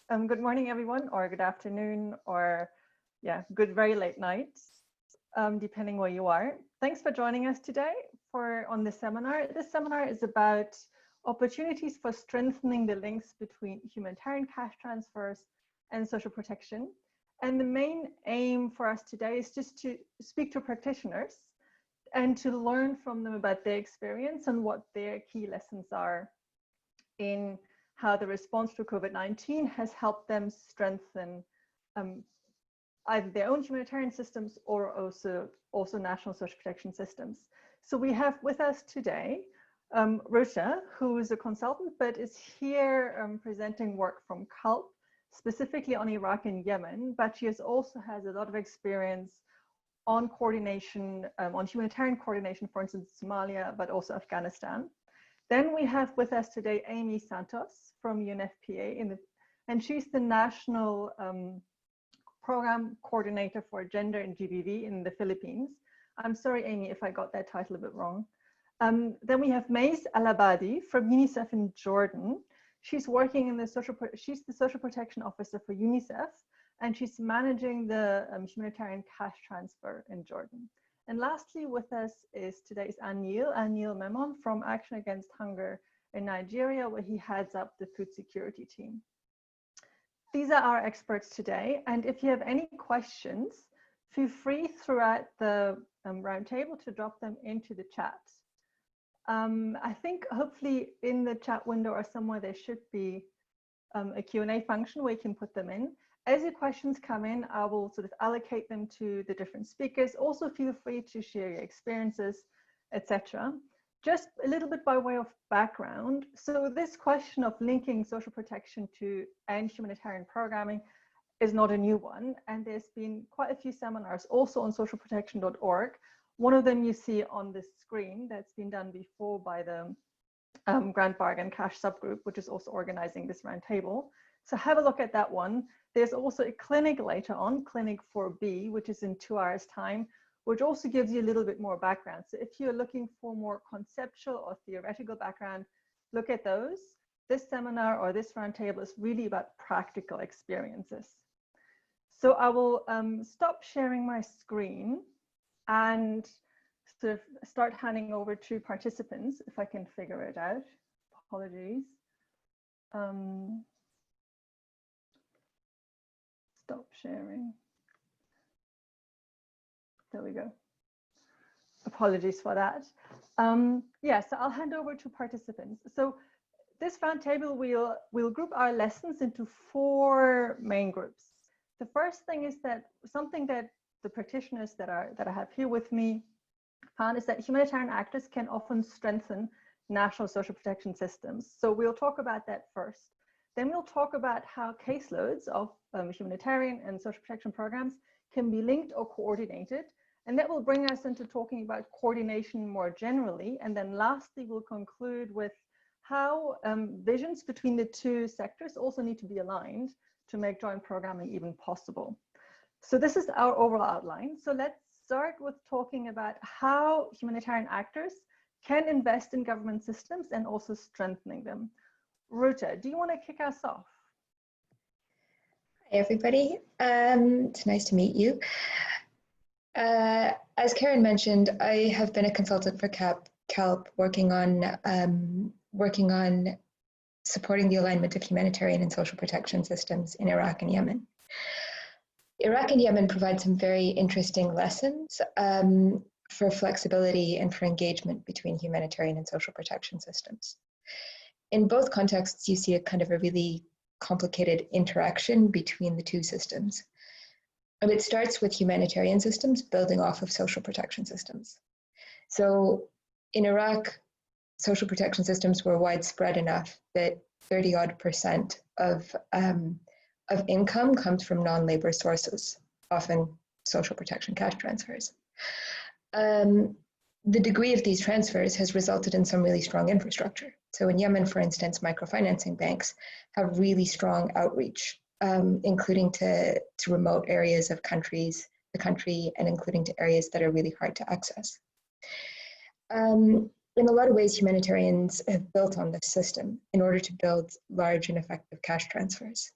Good morning, everyone, or good afternoon, or good very late night, depending where you are. Thanks for joining us today on this seminar. This seminar is about opportunities for strengthening the links between humanitarian cash transfers and social protection. And the main aim for us today is just to speak to practitioners and to learn from them about their experience and what their key lessons are in how the response to COVID-19 has helped them strengthen either their own humanitarian systems or also national social protection systems. So we have with us today Rucha, who is a consultant, but is here presenting work from CULP, specifically on Iraq and Yemen, but she also has a lot of experience on coordination, on humanitarian coordination, for instance, Somalia, but also Afghanistan. Then we have with us today Amy Santos from UNFPA, and she's the National Program Coordinator for Gender and GBV in the Philippines. I'm sorry, Amy, if I got that title a bit wrong. Then we have Maïs Al-Abadi from UNICEF in Jordan. She's working in she's the Social Protection Officer for UNICEF, and she's managing the humanitarian cash transfer in Jordan. And lastly with us today is Anil Memon from Action Against Hunger in Nigeria, where he heads up the food security team. These are our experts today, and if you have any questions, feel free throughout the roundtable to drop them into the chat. I think hopefully in the chat window or somewhere there should be a Q&A function where you can put them in. As your questions come in, I will sort of allocate them to the different speakers. Also feel free to share your experiences, etc. Just a little bit by way of background. So this question of linking social protection and humanitarian programming is not a new one. And there's been quite a few seminars also on socialprotection.org. One of them you see on this screen that's been done before by the Grand Bargain Cash subgroup, which is also organizing this roundtable. So have a look at that one. There's also a clinic later on, Clinic 4B, which is in 2 hours time, which also gives you a little bit more background. So if you're looking for more conceptual or theoretical background, look at those. This seminar or this roundtable is really about practical experiences. So I will stop sharing my screen and sort of start handing over to participants, if I can figure it out. Apologies. Stop sharing. There we go. Apologies for that. So I'll hand over to participants. So this roundtable, we'll group our lessons into 4 main groups. The first thing is that something that the practitioners that I have here with me found is that humanitarian actors can often strengthen national social protection systems. So we'll talk about that first. Then we'll talk about how caseloads of humanitarian and social protection programs can be linked or coordinated. And that will bring us into talking about coordination more generally. And then lastly, we'll conclude with how visions between the 2 sectors also need to be aligned to make joint programming even possible. So this is our overall outline. So let's start with talking about how humanitarian actors can invest in government systems and also strengthening them. Rucha, do you want to kick us off? Hi, everybody. It's nice to meet you. As Karen mentioned, I have been a consultant for CULP working on supporting the alignment of humanitarian and social protection systems in Iraq and Yemen. Iraq and Yemen provide some very interesting lessons for flexibility and for engagement between humanitarian and social protection systems. In both contexts, you see a kind of a really complicated interaction between the 2 systems. And it starts with humanitarian systems building off of social protection systems. So in Iraq, social protection systems were widespread enough that 30-odd% of income comes from non-labor sources, often social protection cash transfers. The degree of these transfers has resulted in some really strong infrastructure. So in Yemen, for instance, microfinancing banks have really strong outreach, including to remote areas of the country, and including to areas that are really hard to access. In a lot of ways, humanitarians have built on this system in order to build large and effective cash transfers.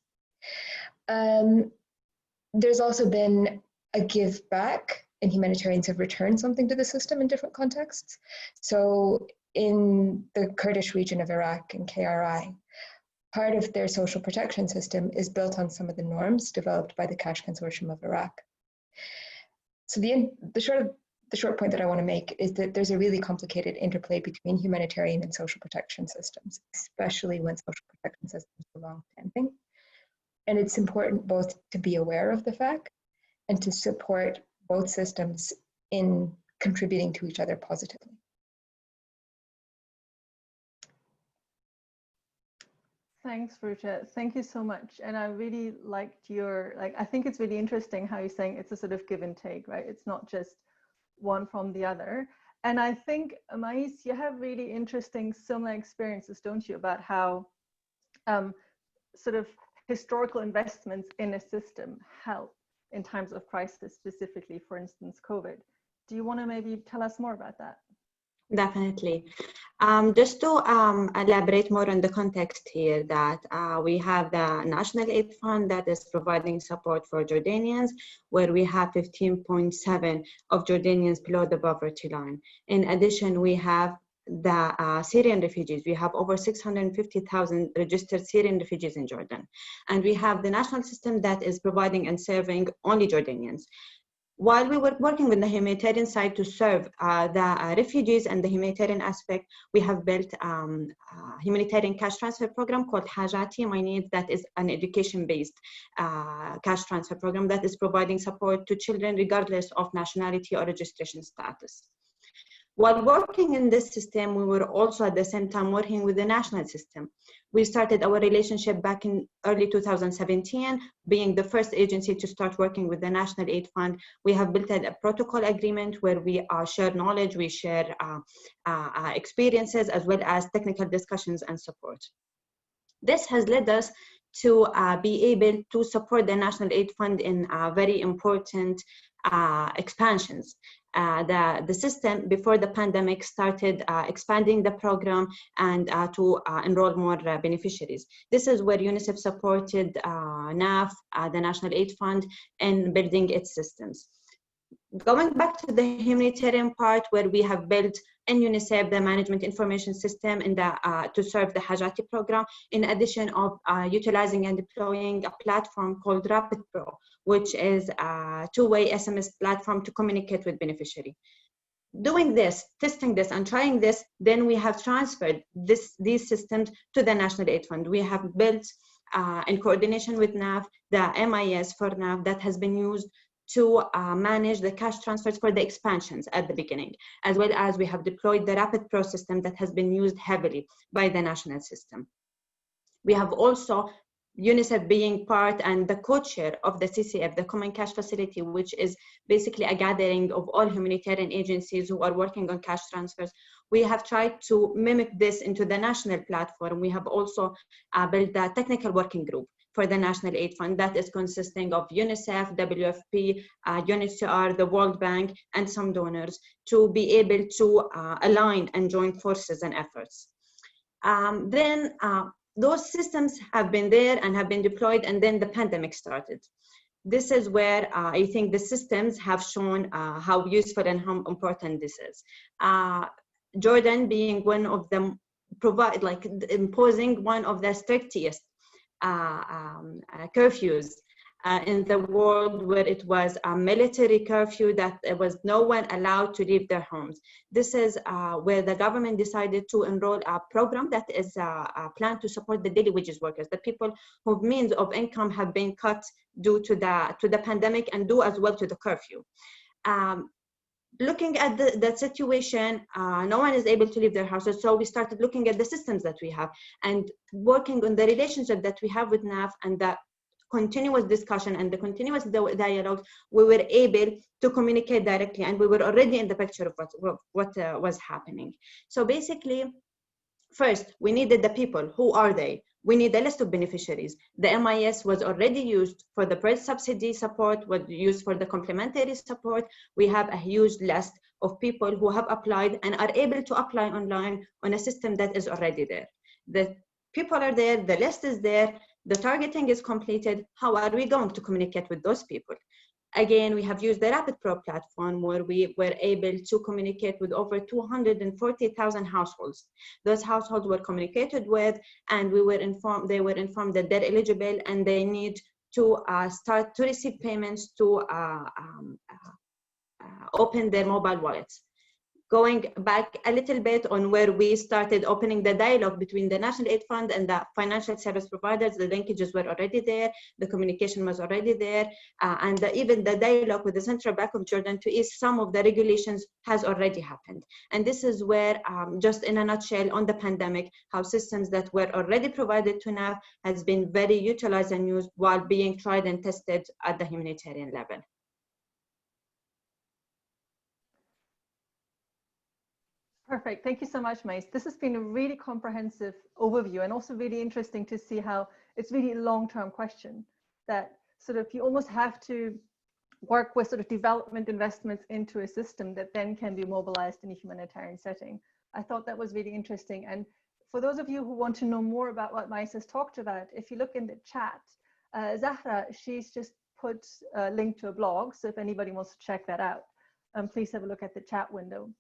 There's also been a give back, and humanitarians have returned something to the system in different contexts. So in the Kurdish region of Iraq and KRI, part of their social protection system is built on some of the norms developed by the Cash Consortium of Iraq. So the short point that I want to make is that there's a really complicated interplay between humanitarian and social protection systems, especially when social protection systems are long-standing. And it's important both to be aware of the fact and to support both systems in contributing to each other positively. Thanks, Rucha. Thank you so much. And I really liked your, I think it's really interesting how you're saying it's a sort of give and take, right? It's not just one from the other. And I think, Mais, you have really interesting similar experiences, don't you, about how sort of historical investments in a system help in times of crisis, specifically, for instance, COVID. Do you want to maybe tell us more about that? Definitely. Just to elaborate more on the context here, that we have the National Aid Fund that is providing support for Jordanians, where we have 15.7 of Jordanians below the poverty line. In addition, we have the Syrian refugees. We have over 650,000 registered Syrian refugees in Jordan. And we have the national system that is providing and serving only Jordanians. While we were working with the humanitarian side to serve the refugees and the humanitarian aspect, we have built a humanitarian cash transfer program called Hajati, My Needs, that is an education-based cash transfer program that is providing support to children regardless of nationality or registration status. While working in this system, we were also at the same time working with the national system. We started our relationship back in early 2017, being the first agency to start working with the National Aid Fund. We have built a protocol agreement where we share knowledge, we share experiences, as well as technical discussions and support. This has led us to be able to support the National Aid Fund in very important expansions. The system before the pandemic started expanding the program and to enroll more beneficiaries. This is where UNICEF supported NAF, the National Aid Fund, in building its systems. Going back to the humanitarian part, where we have built in UNICEF the management information system in the, to serve the Hajati program, in addition of utilizing and deploying a platform called Rapid Pro, which is a two-way SMS platform to communicate with beneficiary. Doing this, testing this and trying this, then we have transferred these systems to the National Aid Fund. We have built in coordination with NAF, the MIS for NAF that has been used to manage the cash transfers for the expansions at the beginning, as well as we have deployed the Rapid Pro system that has been used heavily by the national system. We have also UNICEF being part and the co-chair of the CCF, the Common Cash Facility, which is basically a gathering of all humanitarian agencies who are working on cash transfers. We have tried to mimic this into the national platform. We have also built a technical working group for the National Aid Fund that is consisting of UNICEF, WFP, UNHCR, the World Bank, and some donors to be able to align and join forces and efforts. Those systems have been there and have been deployed, and then the pandemic started. This is where I think the systems have shown how useful and how important this is. Jordan being one of them, imposing one of the strictest curfews in the world, where it was a military curfew that there was no one allowed to leave their homes. This is where the government decided to enroll a program that is a plan to support the daily wages workers, the people whose means of income have been cut due to the pandemic and due as well to the curfew. Looking at the situation, no one is able to leave their houses, so we started looking at the systems that we have and working on the relationship that we have with NAF and the continuous discussion and the continuous dialogue. We were able to communicate directly, and we were already in the picture of what was happening. So basically, first, we needed the people. Who are they? We need a list of beneficiaries. The MIS was already used for the bread subsidy support, was used for the complementary support. We have a huge list of people who have applied and are able to apply online on a system that is already there. The people are there, the list is there. the targeting is completed, how are we going to communicate with those people? Again, we have used the RapidPro platform where we were able to communicate with over 240,000 households. Those households were communicated with, and they were informed that they're eligible and they need to start to receive payments to open their mobile wallets. Going back a little bit on where we started opening the dialogue between the National Aid Fund and the financial service providers, the linkages were already there, the communication was already there, and even the dialogue with the Central Bank of Jordan to ease some of the regulations has already happened. And this is where, just in a nutshell, on the pandemic, how systems that were already provided to NAF has been very utilized and used while being tried and tested at the humanitarian level. Perfect. Thank you so much, Mais. This has been a really comprehensive overview and also really interesting to see how it's really a long-term question that sort of you almost have to work with sort of development investments into a system that then can be mobilized in a humanitarian setting. I thought that was really interesting. And for those of you who want to know more about what Mais has talked about, if you look in the chat, Zahra, she's just put a link to a blog. So if anybody wants to check that out, please have a look at the chat window.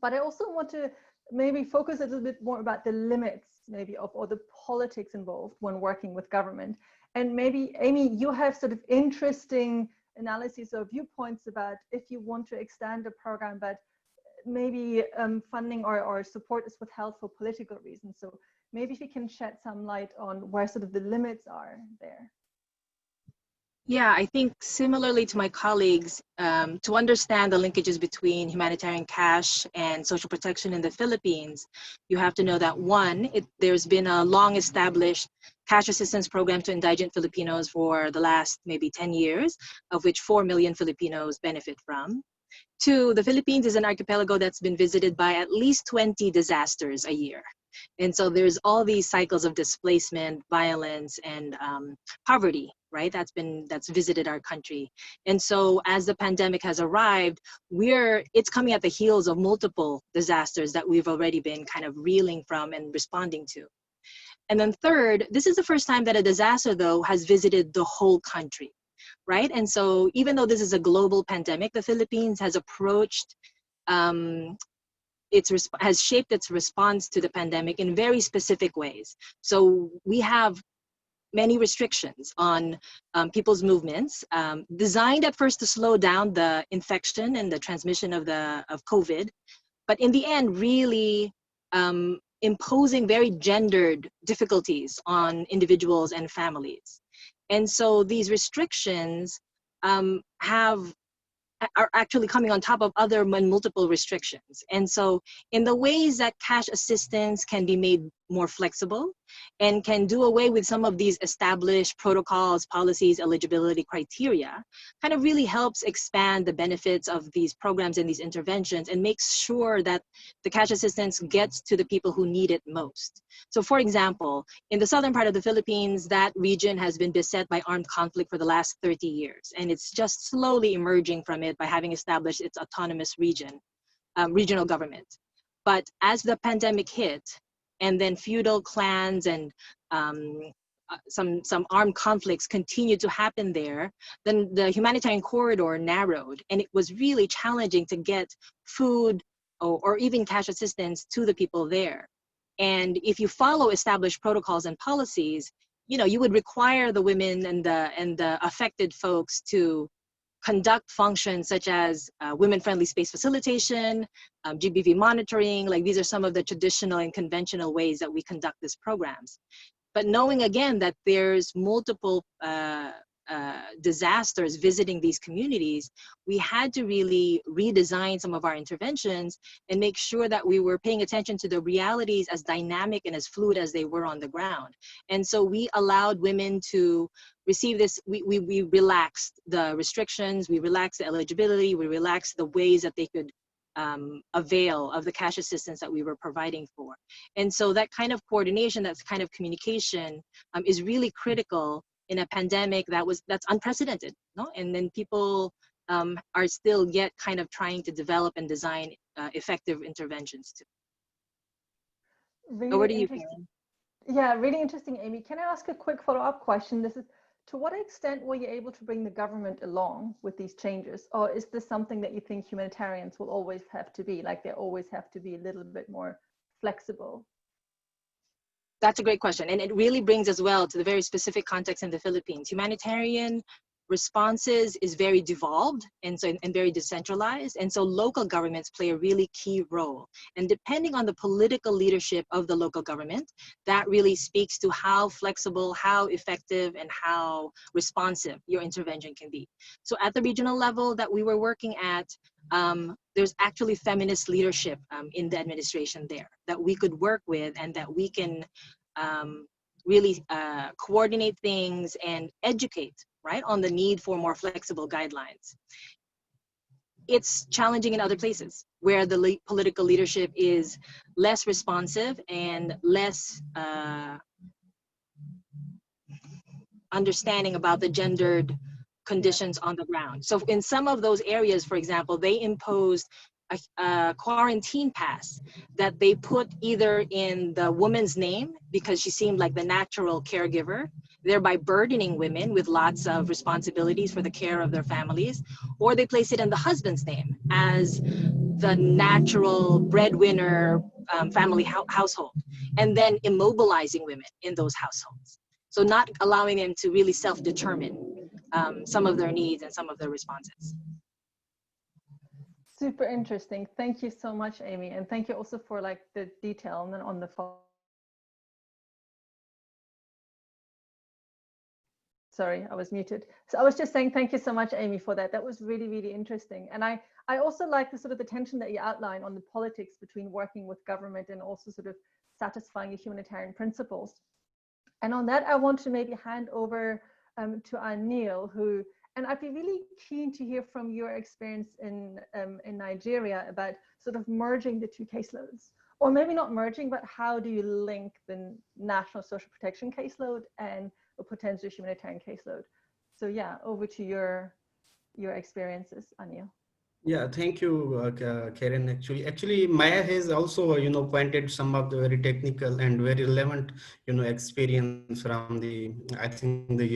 But I also want to maybe focus a little bit more about the limits maybe of or the politics involved when working with government. And maybe, Amy, you have sort of interesting analyses or viewpoints about if you want to extend a program, but maybe funding or support is withheld for political reasons. So maybe if you can shed some light on where sort of the limits are there. Yeah, I think similarly to my colleagues, to understand the linkages between humanitarian cash and social protection in the Philippines, you have to know that one, there's been a long established cash assistance program to indigent Filipinos for the last maybe 10 years, of which 4 million Filipinos benefit from. Two, the Philippines is an archipelago that's been visited by at least 20 disasters a year. And so there's all these cycles of displacement, violence, and poverty, right? That's visited our country. And so as the pandemic has arrived, it's coming at the heels of multiple disasters that we've already been kind of reeling from and responding to. And then third, this is the first time that a disaster, though, has visited the whole country, right? And so even though this is a global pandemic, the Philippines has approached has shaped its response to the pandemic in very specific ways. So we have many restrictions on people's movements, designed at first to slow down the infection and the transmission of COVID, but in the end, really imposing very gendered difficulties on individuals and families. And so these restrictions are actually coming on top of other multiple restrictions. And so in the ways that cash assistance can be made more flexible and can do away with some of these established protocols, policies, eligibility criteria, kind of really helps expand the benefits of these programs and these interventions and makes sure that the cash assistance gets to the people who need it most. So for example, in the southern part of the Philippines, that region has been beset by armed conflict for the last 30 years. And it's just slowly emerging from it by having established its autonomous regional government. But as the pandemic hit, and then feudal clans and some armed conflicts continued to happen there, then the humanitarian corridor narrowed, and it was really challenging to get food or even cash assistance to the people there. And if you follow established protocols and policies, you would require the women and the affected folks to conduct functions such as women-friendly space facilitation, GBV monitoring. Like, these are some of the traditional and conventional ways that we conduct these programs. But knowing again that there's multiple disasters visiting these communities, we had to really redesign some of our interventions and make sure that we were paying attention to the realities as dynamic and as fluid as they were on the ground. And so we allowed women to receive this. We relaxed the restrictions, we relaxed the eligibility, we relaxed the ways that they could avail of the cash assistance that we were providing for. And so that kind of coordination, that kind of communication is really critical in a pandemic that's unprecedented, no? And then people are still yet kind of trying to develop and design effective interventions too. Really over to you, Karen. Yeah, really interesting, Amy. Can I ask a quick follow-up question? This is, to what extent were you able to bring the government along with these changes? Or is this something that you think humanitarians will always have to be, like they always have to be a little bit more flexible? That's a great question. And it really brings as well to the very specific context in the Philippines. Humanitarian responses is very devolved and very decentralized. And so local governments play a really key role. And depending on the political leadership of the local government, that really speaks to how flexible, how effective, and how responsive your intervention can be. So at the regional level that we were working at, there's actually feminist leadership in the administration there that we could work with, and that we can really coordinate things and educate, right, on the need for more flexible guidelines. It's challenging in other places where the political leadership is less responsive and less understanding about the gendered conditions on the ground. So in some of those areas, for example, they imposed a quarantine pass that they put either in the woman's name because she seemed like the natural caregiver, thereby burdening women with lots of responsibilities for the care of their families, or they place it in the husband's name as the natural breadwinner family household, and then immobilizing women in those households. So not allowing them to really self-determine some of their needs and some of their responses. Super interesting. Thank you so much, Amy. And thank you also for like the detail and then on the phone. Sorry, I was muted. So I was just saying thank you so much, Amy, for that. That was really, really interesting. And I also like the sort of the tension that you outline on the politics between working with government and also sort of satisfying your humanitarian principles. And on that, I want to maybe hand over to Anil, who, and I'd be really keen to hear from your experience in Nigeria about sort of merging the two caseloads, or maybe not merging, but how do you link the national social protection caseload and a potential humanitarian caseload? So yeah, over to your experiences, Anil. Yeah, thank you, Karen. Actually, Maya has also, pointed some of the very technical and very relevant, experience from the, I think the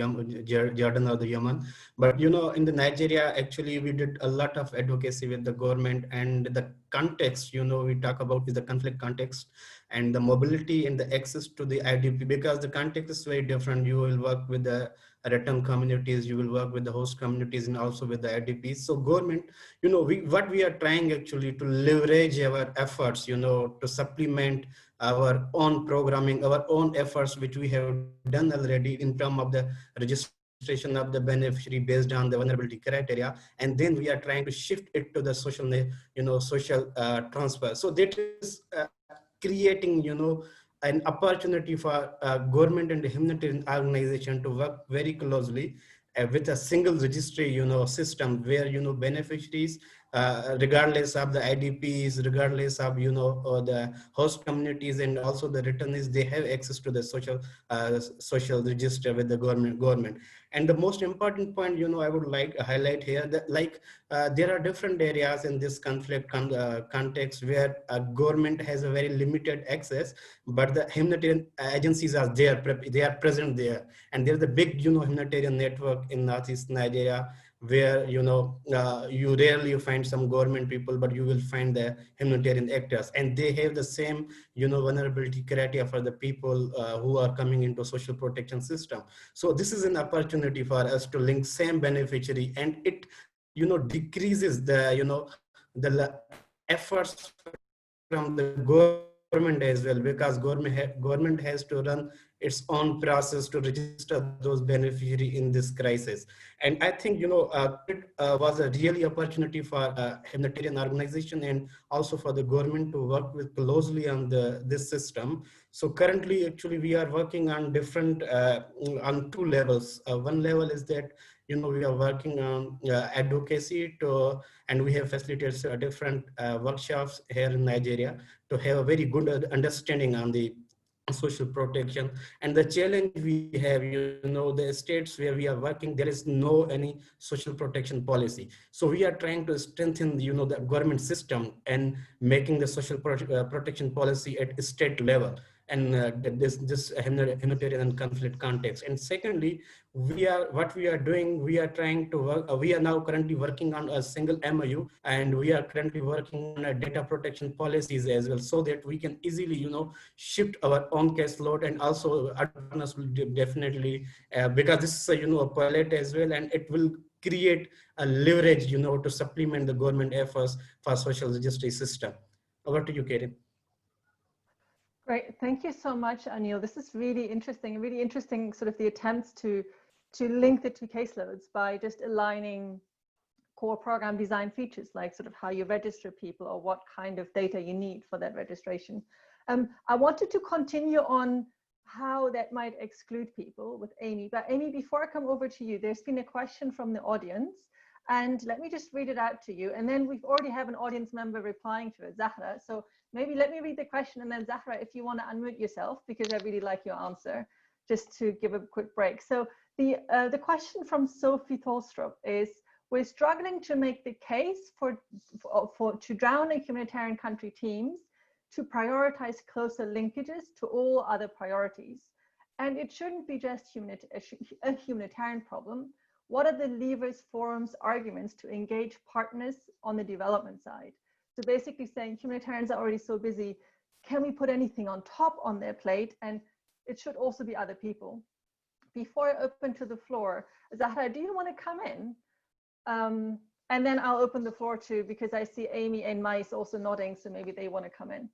Jordan or the Yemen. But, in the Nigeria, actually, we did a lot of advocacy with the government, and the context, we talk about is the conflict context and the mobility and the access to the IDP, because the context is very different. You will work with the return communities, you will work with the host communities, and also with the IDPs. So government, what we are trying actually to leverage our efforts, to supplement our own programming, our own efforts, which we have done already in terms of the registration of the beneficiary based on the vulnerability criteria, and then we are trying to shift it to the social, social transfer. So that is creating, an opportunity for government and the humanitarian organization to work very closely with a single registry, system where, beneficiaries, regardless of the IDPs, regardless of, the host communities and also the returnees, they have access to the social register with the government. And the most important point, I would like to highlight here that there are different areas in this conflict context where government has a very limited access, but the humanitarian agencies are there, they are present there. And there's a big, humanitarian network in Northeast Nigeria where, you rarely find some government people, but you will find the humanitarian actors, and they have the same, vulnerability criteria for the people who are coming into social protection system. So this is an opportunity for us to link same beneficiary, and it, decreases the, the efforts from the government as well, because government has to run its own process to register those beneficiaries in this crisis. And I think, it was a really opportunity for humanitarian organization and also for the government to work with closely on this system. So currently, actually, we are working on different, on two levels. One level is that, we are working on advocacy and we have facilitated different workshops here in Nigeria to have a very good understanding on the social protection. And the challenge we have, the states where we are working, there is no any social protection policy. So we are trying to strengthen, the government system and making the social protection policy at state level. and this humanitarian conflict context. And secondly, what we are doing, we are trying to work, we are now currently working on a single MOU, and we are currently working on a data protection policies as well, so that we can easily, shift our own caseload. And also our partners will definitely, because this is a pilot as well, and it will create a leverage, to supplement the government efforts for social justice system. Over to you, Karen. Great, thank you so much, Anil. This is really interesting sort of the attempts to link the two caseloads by just aligning core program design features, like sort of how you register people or what kind of data you need for that registration. I wanted to continue on how that might exclude people with Amy, but Amy, before I come over to you, there's been a question from the audience, and let me just read it out to you, and then we've already have an audience member replying to it, Zahra. So maybe let me read the question, and then Zahra, if you want to unmute yourself, because I really like your answer, just to give a quick break. So the question from Sophie Tolstrup is, we're struggling to make the case to drown a humanitarian country teams to prioritize closer linkages to all other priorities. And it shouldn't be just a humanitarian problem. What are the levers, forums, arguments to engage partners on the development side? So basically saying humanitarians are already so busy, can we put anything on top on their plate? And it should also be other people. Before I open to the floor, Zahra, do you want to come in? And then I'll open the floor to, because I see Amy and Mais also nodding, so maybe they want to come in.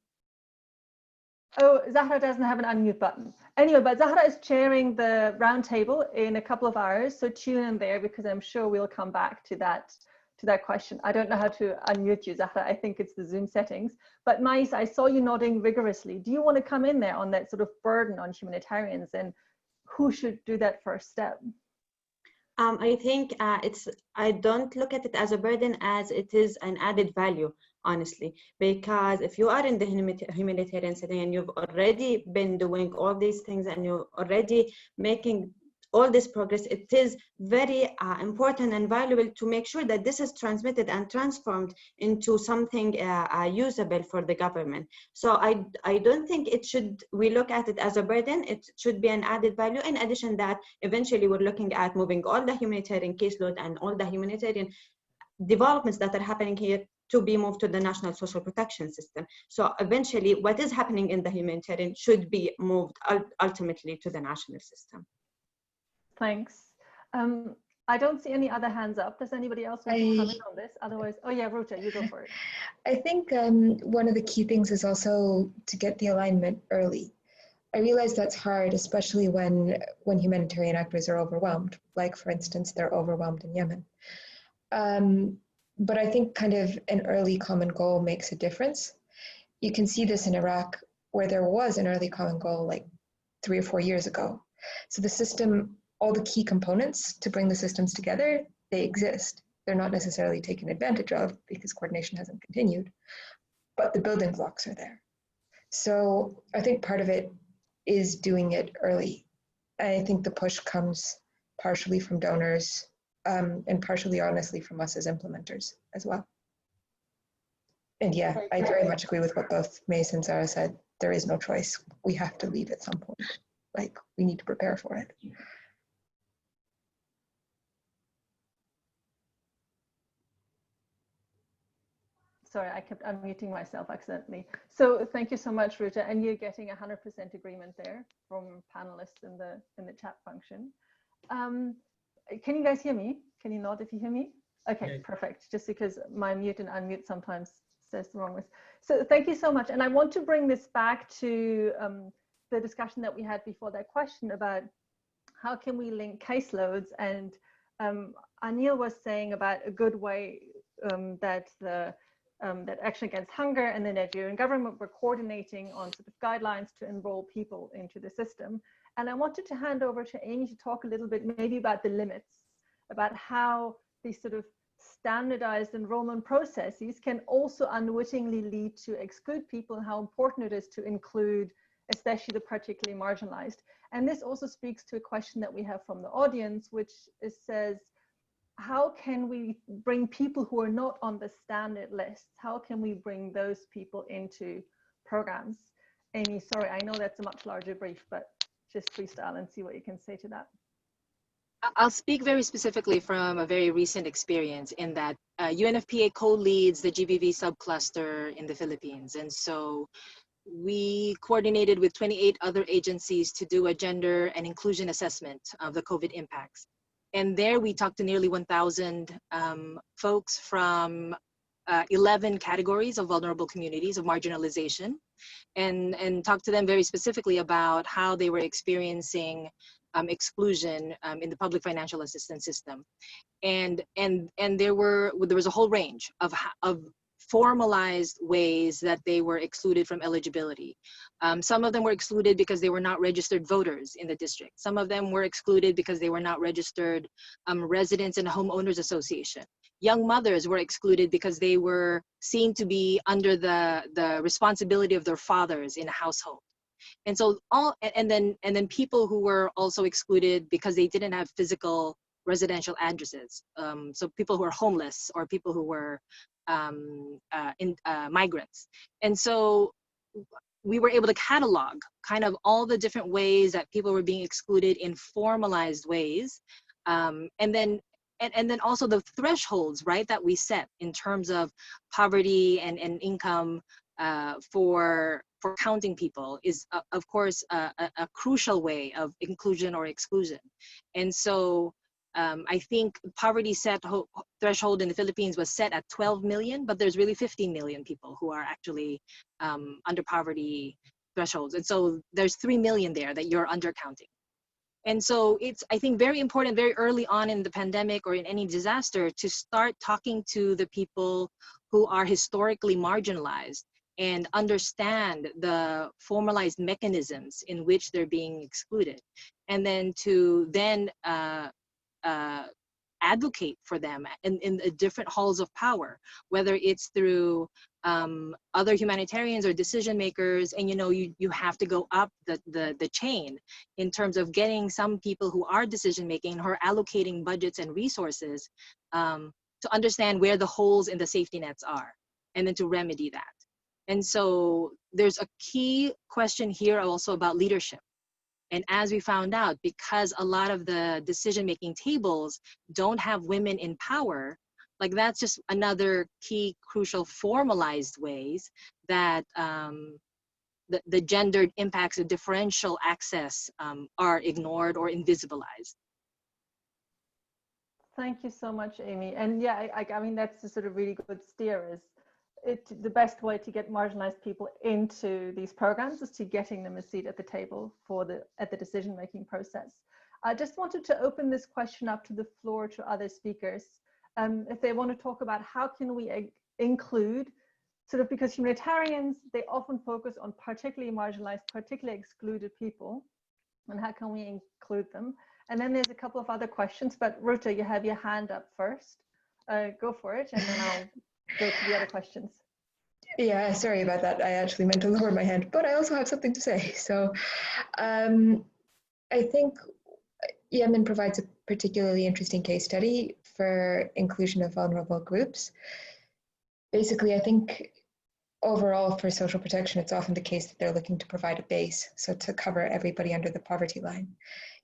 Oh, Zahra doesn't have an unmute button. Anyway, but Zahra is chairing the roundtable in a couple of hours, so tune in there, because I'm sure we'll come back to that question. I don't know how to unmute you, Zahra. I think it's the Zoom settings. But Mais, I saw you nodding vigorously. Do you want to come in there on that sort of burden on humanitarians, and who should do that first step? I think I don't look at it as a burden, as it is an added value, honestly, because if you are in the humanitarian setting and you've already been doing all these things and you're already making all this progress, it is very important and valuable to make sure that this is transmitted and transformed into something usable for the government. So I don't think we look at it as a burden. It should be an added value. In addition, that eventually we're looking at moving all the humanitarian caseload and all the humanitarian developments that are happening here to be moved to the national social protection system. So eventually what is happening in the humanitarian should be moved ultimately to the national system. Thanks. I don't see any other hands up. Does anybody else want to comment on this? Otherwise, oh yeah, Rucha, you go for it. I think one of the key things is also to get the alignment early. I realize that's hard, especially when humanitarian actors are overwhelmed, like for instance, they're overwhelmed in Yemen. But I think kind of an early common goal makes a difference. You can see this in Iraq, where there was an early common goal like 3 or 4 years ago. So the system, all the key components to bring the systems together, they exist. They're not necessarily taken advantage of because coordination hasn't continued, but the building blocks are there. So I think part of it is doing it early. I think the push comes partially from donors and partially, honestly, from us as implementers as well. And yeah, I very much agree with what both Mais and Zahra said. There is no choice. We have to leave at some point. Like, we need to prepare for it. Sorry, I kept unmuting myself accidentally. So thank you so much, Rucha. And you're getting 100% agreement there from panelists in the chat function. Can you guys hear me? Can you nod if you hear me? Okay, yeah. Perfect. Just because my mute and unmute sometimes says the wrong words. So thank you so much. And I want to bring this back to the discussion that we had before that question about how can we link caseloads, and Anil was saying about a good way that that Action Against Hunger and the Nigerian government were coordinating on sort of guidelines to enroll people into the system. And I wanted to hand over to Amy to talk a little bit maybe about the limits, about how these sort of standardized enrollment processes can also unwittingly lead to exclude people, and how important it is to include especially the particularly marginalized. And this also speaks to a question that we have from the audience, which says, how can we bring people who are not on the standard lists? How can we bring those people into programs? Amy, sorry, I know that's a much larger brief, but just freestyle and see what you can say to that. I'll speak very specifically from a very recent experience in that UNFPA co-leads the GBV subcluster in the Philippines. And so we coordinated with 28 other agencies to do a gender and inclusion assessment of the COVID impacts. And there we talked to nearly 1,000 folks from 11 categories of vulnerable communities of marginalization, and talked to them very specifically about how they were experiencing exclusion in the public financial assistance system. And there was a whole range of formalized ways that they were excluded from eligibility. Some of them were excluded because they were not registered voters in the district. Some of them were excluded because they were not registered residents in a homeowners association. Young mothers were excluded because they were seen to be under the responsibility of their fathers in a household. And so and then people who were also excluded because they didn't have physical residential addresses. So people who are homeless or people who were migrants. And so we were able to catalog kind of all the different ways that people were being excluded in formalized ways. And then also the thresholds, right, that we set in terms of poverty and income for counting people is, of course, a crucial way of inclusion or exclusion. And so I think poverty threshold in the Philippines was set at 12 million, but there's really 15 million people who are actually under poverty thresholds. And so there's 3 million there that you're undercounting. And so it's, I think, very important very early on in the pandemic or in any disaster to start talking to the people who are historically marginalized and understand the formalized mechanisms in which they're being excluded. And then to advocate for them in the different halls of power, whether it's through other humanitarians or decision makers. And you have to go up the chain in terms of getting some people who are decision making, who are allocating budgets and resources to understand where the holes in the safety nets are, and then to remedy that. And so there's a key question here also about leadership. And as we found out, because a lot of the decision-making tables don't have women in power, like that's just another key, crucial formalized ways that the gendered impacts of differential access are ignored or invisibilized. Thank you so much, Amy. And yeah, I mean, that's the sort of really good steer is the best way to get marginalized people into these programs is to getting them a seat at the table at the decision-making process. I just wanted to open this question up to the floor to other speakers. If they want to talk about how can we include, sort of, because humanitarians, they often focus on particularly marginalized, particularly excluded people, and how can we include them? And then there's a couple of other questions, but Ruta, you have your hand up first. Go for it, and then I'll go to the other questions. Yeah, sorry about that. I actually meant to lower my hand, but I also have something to say. So I think Yemen provides a particularly interesting case study for inclusion of vulnerable groups. Basically, I think overall for social protection, it's often the case that they're looking to provide a base, so to cover everybody under the poverty line.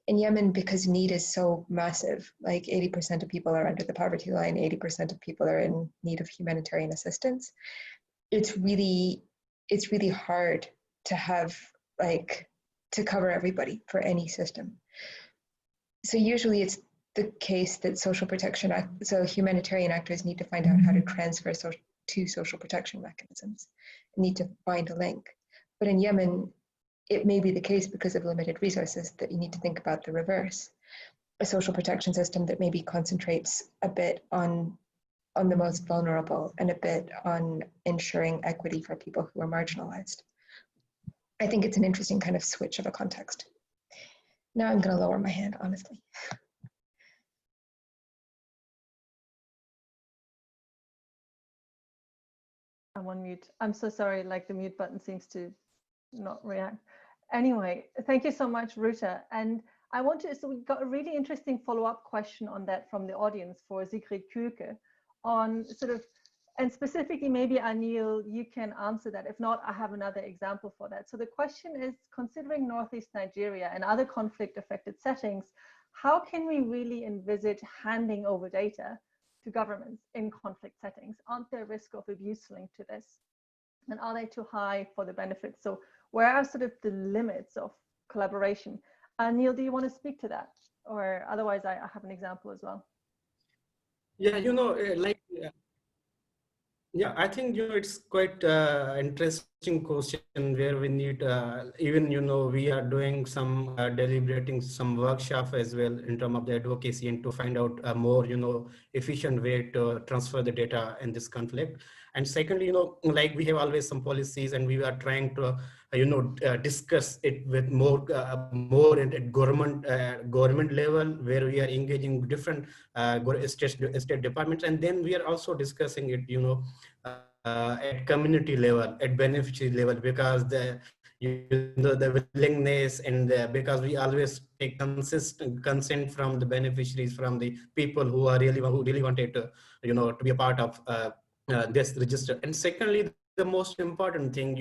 In Yemen, because need is so massive, like 80% of people are under the poverty line, 80% of people are in need of humanitarian assistance. It's really hard to have, like, to cover everybody for any system. So usually it's the case that so humanitarian actors need to find out how to transfer to social protection mechanisms, need to find a link. But in Yemen, it may be the case because of limited resources that you need to think about the reverse. A social protection system that maybe concentrates a bit on the most vulnerable and a bit on ensuring equity for people who are marginalized. I think it's an interesting kind of switch of a context. Now I'm going to lower my hand, honestly. I'm on mute. I'm so sorry, like the mute button seems to not react. Anyway, thank you so much, Ruta. And so we got a really interesting follow-up question on that from the audience for Sigrid Kuhlke on sort of And specifically, maybe Anil, you can answer that. If not, I have another example for that. So the question is, considering Northeast Nigeria and other conflict-affected settings, how can we really envisage handing over data to governments in conflict settings? Aren't there risks of abuse linked to this? And are they too high for the benefits? So where are sort of the limits of collaboration? Neil, do you want to speak to that? Or otherwise, I have an example as well. Yeah, yeah, I think it's quite interesting question where we need even we are doing some deliberating some workshop as well in terms of the advocacy and to find out a more efficient way to transfer the data in this conflict. And secondly, like we have always some policies and we are trying to discuss it with more at government level, where we are engaging different state departments, and then we are also discussing it at community level, at beneficiary level, because the willingness and because we always take consistent consent from the beneficiaries, from the people who really wanted to to be a part of this register. And secondly, the most important thing,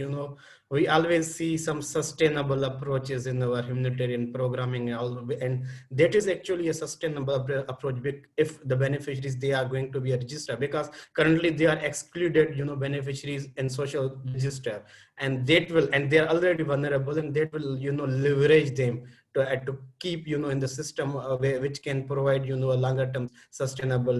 we always see some sustainable approaches in our humanitarian programming, and that is actually a sustainable approach if the beneficiaries, they are going to be a register, because currently they are excluded beneficiaries in social register, and they are already vulnerable, and that will leverage them to keep in the system which can provide a longer term sustainable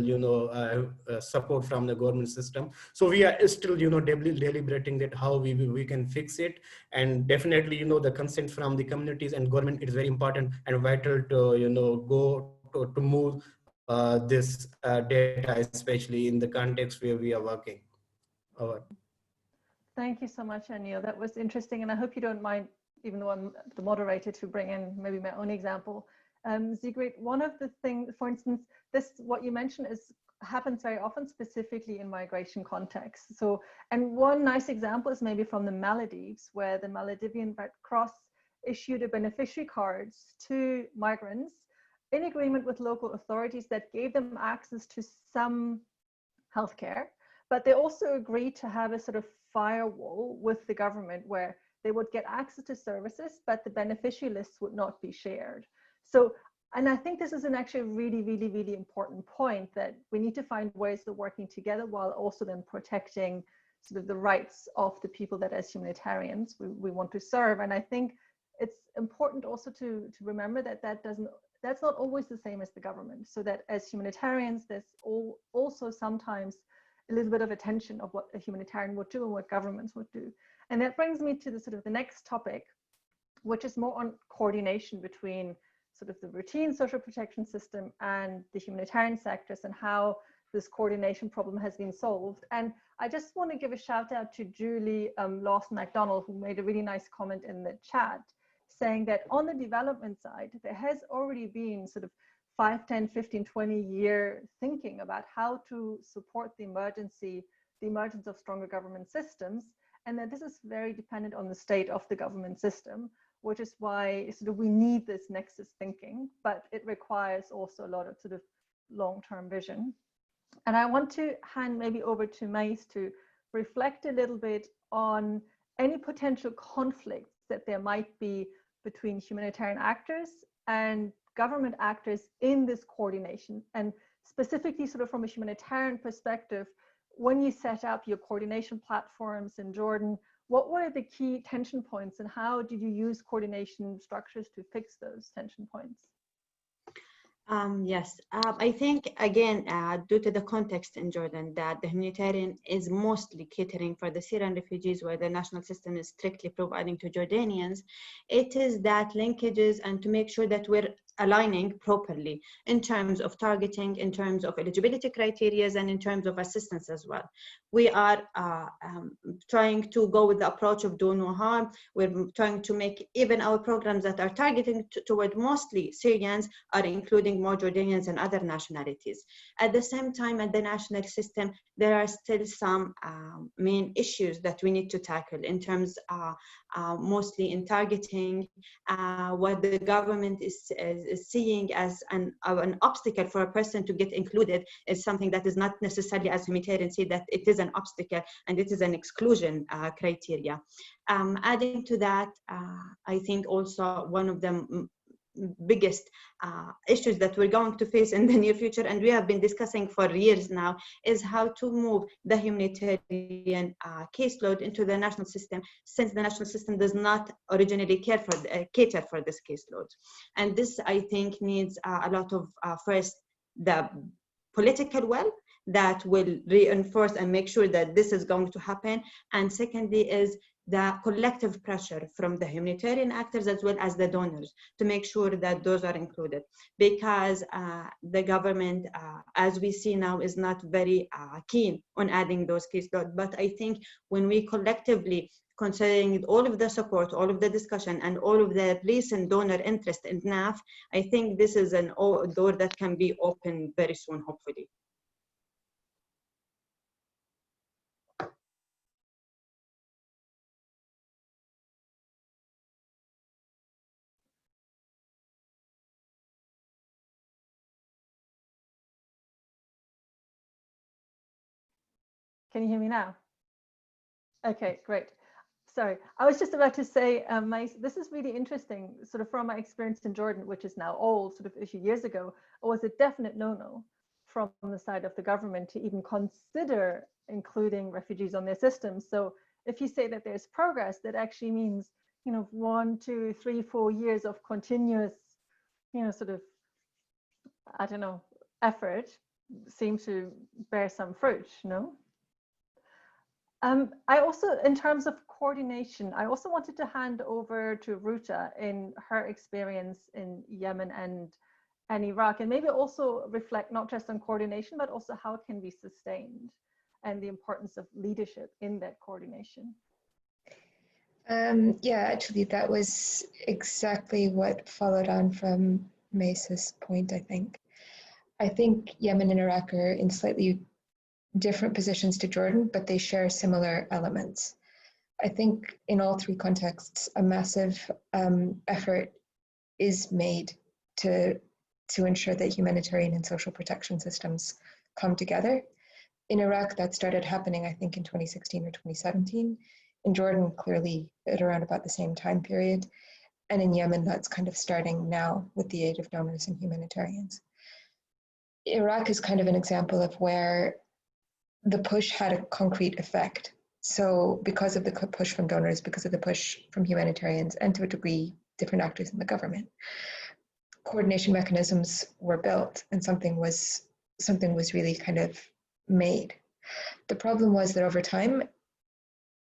support from the government system. So we are still deliberating that how we can fix it. And definitely the consent from the communities and government is very important and vital to go to move this data, especially in the context where we are working. Over. Thank you so much, Anil. That was interesting, and I hope you don't mind, even though I'm the moderator, to bring in maybe my own example. Sigrid, one of the things, for instance, what you mentioned happens very often, specifically in migration contexts. So, and one nice example is maybe from the Maldives, where the Maldivian Red Cross issued a beneficiary cards to migrants in agreement with local authorities that gave them access to some healthcare, but they also agreed to have a sort of firewall with the government where they would get access to services, but the beneficiary lists would not be shared. So, and I think this is actually a really, really, really important point, that we need to find ways of working together while also then protecting sort of the rights of the people that as humanitarians we want to serve. And I think it's important also to remember that that's not always the same as the government. So that as humanitarians, there's also sometimes a little bit of a tension of what a humanitarian would do and what governments would do. And that brings me to the next topic, which is more on coordination between sort of the routine social protection system and the humanitarian sectors, and how this coordination problem has been solved. And I just want to give a shout out to Julie Lawson McDonald, who made a really nice comment in the chat, saying that on the development side, there has already been sort of 5, 10, 15, 20-year thinking about how to support the emergence of stronger government systems, and that this is very dependent on the state of the government system, which is why sort of we need this nexus thinking, but it requires also a lot of sort of long-term vision. And I want to hand maybe over to Mais to reflect a little bit on any potential conflicts that there might be between humanitarian actors and government actors in this coordination. And specifically sort of from a humanitarian perspective, when you set up your coordination platforms in Jordan, what were the key tension points and how did you use coordination structures to fix those tension points? Yes, I think, again, due to the context in Jordan, that the humanitarian is mostly catering for the Syrian refugees, where the national system is strictly providing to Jordanians, it is that linkages and to make sure that we're aligning properly in terms of targeting, in terms of eligibility criteria, and in terms of assistance as well. We are trying to go with the approach of do no harm. We're trying to make even our programs that are targeting toward mostly Syrians are including more Jordanians and other nationalities. At the same time, at the national system, there are still some main issues that we need to tackle in terms mostly in targeting what the government is seeing as an obstacle for a person to get included is something that is not necessarily, as humanitarians say, that it is an obstacle and it is an exclusion criteria. Adding to that, I think also one of the biggest issues that we're going to face in the near future, and we have been discussing for years now, is how to move the humanitarian caseload into the national system, since the national system does not originally cater for this caseload. And this, I think, needs a lot of, first, the political will that will reinforce and make sure that this is going to happen. And secondly is the collective pressure from the humanitarian actors as well as the donors to make sure that those are included, because the government, as we see now, is not very keen on adding those caseload. But I think when we collectively, considering all of the support, all of the discussion, and all of the recent donor interest in NAF, I think this is a door that can be opened very soon, hopefully. Can you hear me now? Okay, great. Sorry, I was just about to say, this is really interesting, sort of from my experience in Jordan, which is now old, sort of a few years ago, it was a definite no-no from the side of the government to even consider including refugees on their systems. So if you say that there's progress, that actually means, 1, 2, 3, 4 years of continuous, sort of, I don't know, effort seems to bear some fruit, no? I also, in terms of coordination, I also wanted to hand over to Ruta in her experience in Yemen and Iraq, and maybe also reflect not just on coordination, but also how it can be sustained and the importance of leadership in that coordination. Yeah, actually, that was exactly what followed on from Mesa's point, I think. I think Yemen and Iraq are in slightly different positions to Jordan, but they share similar elements. I think in all three contexts, a massive effort is made to ensure that humanitarian and social protection systems come together. In Iraq, that started happening, I think, in 2016 or 2017. In Jordan, clearly at around about the same time period. And in Yemen, that's kind of starting now with the aid of donors and humanitarians. Iraq is kind of an example of where the push had a concrete effect. So because of the push from donors, because of the push from humanitarians, and to a degree, different actors in the government, coordination mechanisms were built and something was really kind of made. The problem was that over time,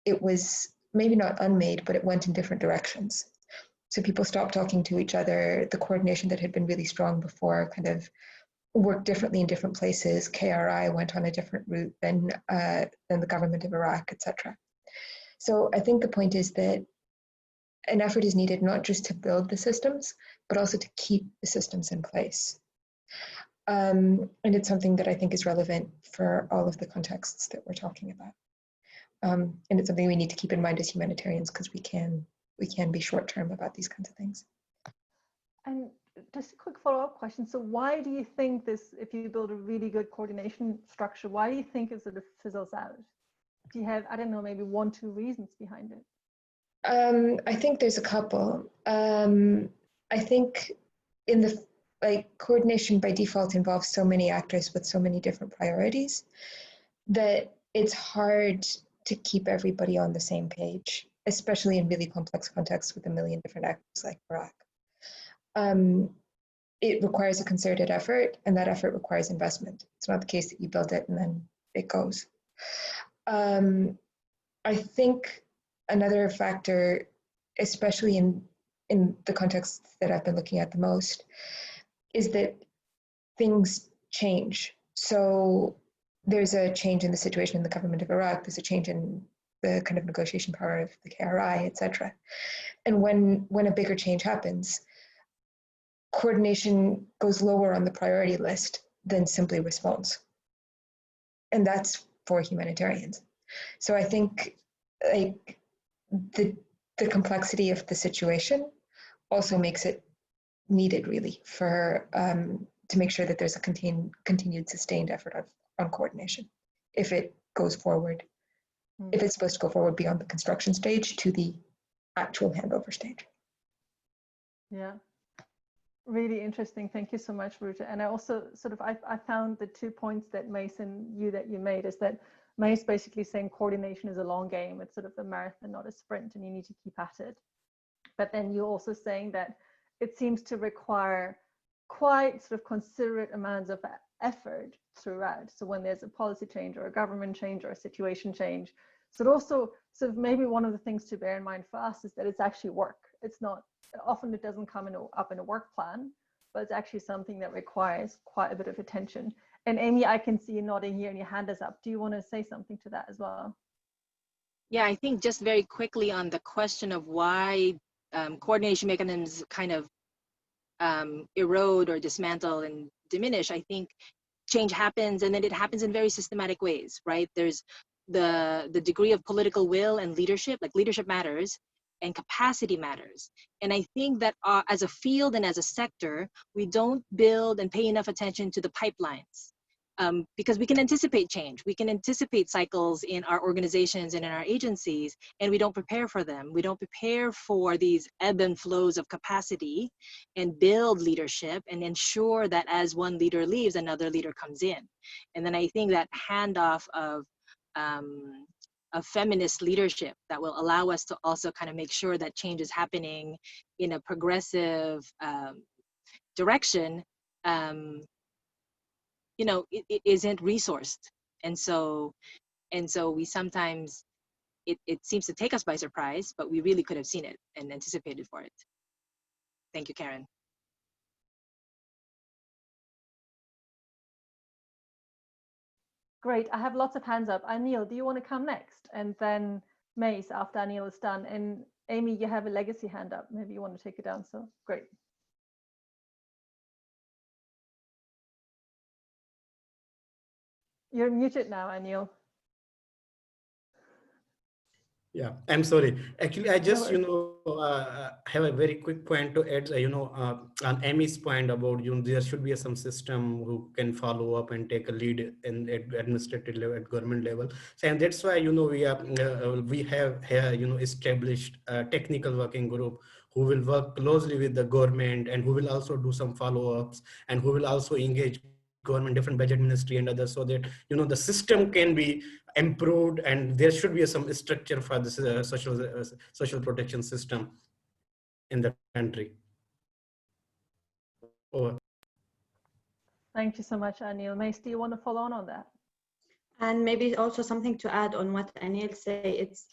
it was maybe not unmade, but it went in different directions. So people stopped talking to each other. The coordination that had been really strong before kind of worked differently in different places. KRI went on a different route than the government of Iraq, etc. So I think the point is that an effort is needed not just to build the systems, but also to keep the systems in place. And it's something that I think is relevant for all of the contexts that we're talking about. And it's something we need to keep in mind as humanitarians, because we can be short-term about these kinds of things. And just a quick follow-up question. So why do you think this, if you build a really good coordination structure, why do you think it sort of fizzles out? Do you have, I don't know, maybe 1, 2 reasons behind it? I think there's a couple. I think coordination by default involves so many actors with so many different priorities that it's hard to keep everybody on the same page, especially in really complex contexts with a million different actors like Iraq. It requires a concerted effort, and that effort requires investment. It's not the case that you build it and then it goes. I think another factor, especially in the context that I've been looking at the most, is that things change. So there's a change in the situation in the government of Iraq, there's a change in the kind of negotiation power of the KRI, etc. And when a bigger change happens, coordination goes lower on the priority list than simply response. And that's for humanitarians. So I think the complexity of the situation also makes it needed really for to make sure that there's a continued sustained effort on coordination if it goes forward, if it's supposed to go forward beyond the construction stage to the actual handover stage. Yeah, really interesting. Thank you so much, Ruta. And I also I found the 2 points that Mason, that you made is that May's basically saying coordination is a long game. It's sort of a marathon, not a sprint, and you need to keep at it. But then you're also saying that it seems to require quite sort of considerate amounts of effort throughout. So when there's a policy change or a government change or a situation change, so it also sort of maybe one of the things to bear in mind for us is that it's actually work. It's not, often it doesn't come up in a work plan, but it's actually something that requires quite a bit of attention. And Amy, I can see you nodding here and your hand is up. Do you want to say something to that as well? Yeah, I think just very quickly on the question of why coordination mechanisms kind of erode or dismantle and diminish. I think change happens, and then it happens in very systematic ways, right? There's the degree of political will and leadership, like leadership matters, and capacity matters. And I think that as a field and as a sector, we don't build and pay enough attention to the pipelines. Because we can anticipate change. We can anticipate cycles in our organizations and in our agencies, and we don't prepare for them. We don't prepare for these ebb and flows of capacity and build leadership and ensure that as one leader leaves, another leader comes in. And then I think that handoff of feminist leadership that will allow us to also kind of make sure that change is happening in a progressive direction, it isn't resourced. And so we sometimes, it seems to take us by surprise, but we really could have seen it and anticipated for it. Thank you, Karen. Great, I have lots of hands up. Anil, do you want to come next? And then Mace after Anil is done. And Amy, you have a legacy hand up. Maybe you want to take it down, so great. You're muted now, Anil. Yeah, I'm sorry. Actually, I just, have a very quick point to add, on Amy's point about, there should be some system who can follow up and take a lead in at administrative level, at government level. So, and that's why, we have established a technical working group who will work closely with the government and who will also do some follow-ups and who will also engage government, different budget ministry and others, so that, the system can be improved and there should be some structure for this social protection system in the country. Over. Thank you so much, Anil. Mace, do you want to follow on that? And maybe also something to add on what Anil said, it's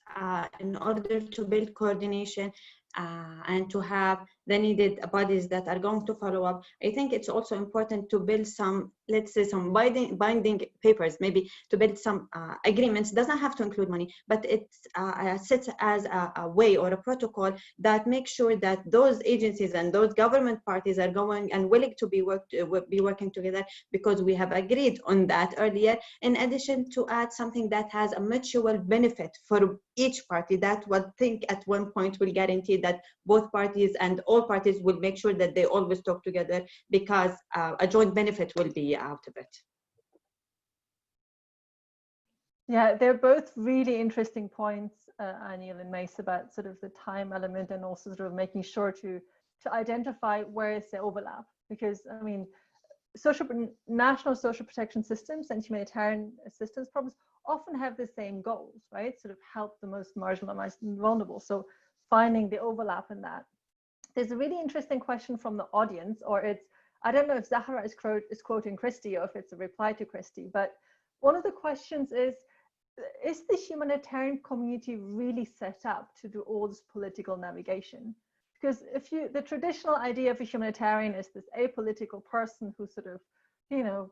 in order to build coordination and to have the needed bodies that are going to follow up, I think it's also important to build some, let's say, some binding papers, maybe to build some agreements. It doesn't have to include money, but it sits as a way or a protocol that makes sure that those agencies and those government parties are going and willing to be working together because we have agreed on that earlier, in addition to add something that has a mutual benefit for each party. That would think at one point will guarantee that both parties and all parties will make sure that they always talk together, because a joint benefit will be out of it. Yeah, they're both really interesting points, Anil and Mace, about sort of the time element and also sort of making sure to identify where is the overlap. Because, I mean, national social protection systems and humanitarian assistance programs often have the same goals, right? Sort of help the most marginalized and vulnerable. So finding the overlap in that. There's a really interesting question from the audience, or I don't know if Zahra is quoting Christy or if it's a reply to Christy, but one of the questions is the humanitarian community really set up to do all this political navigation? Because the traditional idea of a humanitarian is this apolitical person who sort of,